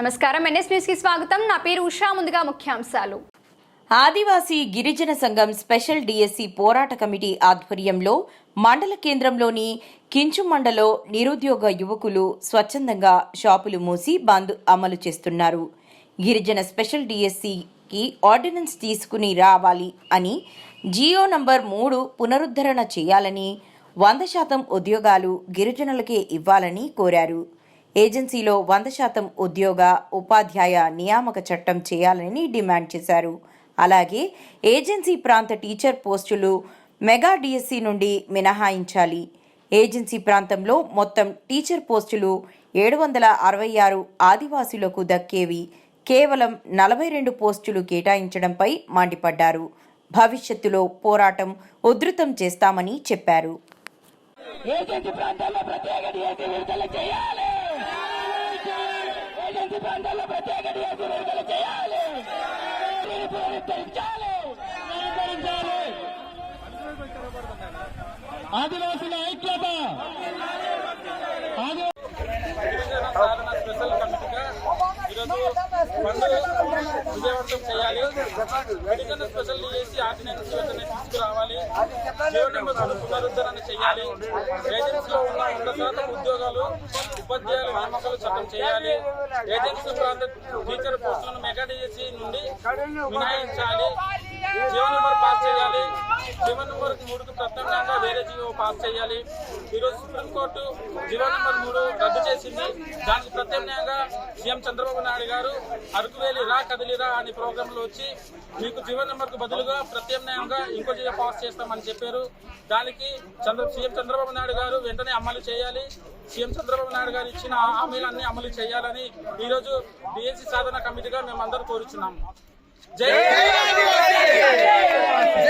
నమస్కారం, NS news కి స్వాగతం. నా పేరు ఉషా. ముందుగా ముఖ్యాంశాలు. ఆదివాసీ గిరిజన సంఘం స్పెషల్ డిఎస్సి పోరాట కమిటీ ఆధ్వర్యంలో మండల కేంద్రంలోని కించుమండలో నిరుద్యోగ యువకులు స్వచ్ఛందంగా షాపులు మూసి బంద్ అమలు చేస్తున్నారు. గిరిజన స్పెషల్ డిఎస్సికి ఆర్డినెన్స్ తీసుకుని రావాలి అని, జియో నంబర్ 3 పునరుద్ధరణ చేయాలని, 100% ఉద్యోగాలు గిరిజనులకే ఇవ్వాలని కోరారు. ఏజెన్సీలో 100% ఉద్యోగ ఉపాధ్యాయ నియామక చట్టం చేయాలని డిమాండ్ చేశారు. అలాగే ఏజెన్సీ ప్రాంత టీచర్ పోస్టులు మెగా డిఎస్సి నుండి మినహాయించాలి. ఏజెన్సీ ప్రాంతంలో మొత్తం టీచర్ పోస్టులు 766 ఆదివాసులకు దక్కేవి. కేవలం 42 పోస్టులు కేటాయించడంపై మండిపడ్డారు. భవిష్యత్తులో పోరాటం ఉధృతం చేస్తామని చెప్పారు. ఏజెన్సీ ప్రాంతాల్లో ప్రత్యేక డిఎస్సి విడుదల చేయాలి. ఏజెన్సీ ప్రాంతాల్లో ప్రత్యేక డిఎస్సి విడుదల చేయాలి. పునరుద్ధరించాలి. ఆదివాసుల ఐక్యత. సాధన స్పెషల్ కమిటీగా ఈరోజు బంద్ విజయవంతం చేయాలి. గిరిజన స్పెషల్ డిఎస్సి ఆర్డినెన్స్ వెంటనే తీసుకురావాలి. జియో నెంబర్ 3 పునరుద్ధరణ చేయాలి. ఏజెన్సీలో ఉన్న 100% ఉద్యోగాలు ఉపాధ్యాయుల నియామకాలు చట్టం చేయాలి. ఏజెన్సీ ప్రాంత టీచర్ పోస్టులను మెగా డిఎస్సి నుండి మినహాయించాలి. జియో నెంబర్ పాస్ చేయాలి. జియో నెంబర్ 3కు ప్రత్యామ్నాయంగా వేరే జియో పాస్ చేయాలి. ఈరోజు సుప్రీంకోర్టు జియో నెంబర్ 3 రద్దు చేసింది. దానికి ప్రత్యామ్నాయంగా సీఎం చంద్రబాబు నాయుడు గారు అరకువేలి రా కదిలిరా అనే ప్రోగ్రామ్ లో వచ్చి మీకు జియో నెంబర్ కు బదులుగా ప్రత్యామ్నాయంగా ఇంకో జియో పాస్ చేస్తామని చెప్పారు. దానికి సీఎం చంద్రబాబు నాయుడు గారు వెంటనే అమలు చేయాలి. సీఎం చంద్రబాబు నాయుడు గారు ఇచ్చిన హామీలన్నీ అమలు చేయాలని ఈరోజు డిఎస్సి సాధన కమిటీగా మేమందరూ కోరుచున్నాము. జై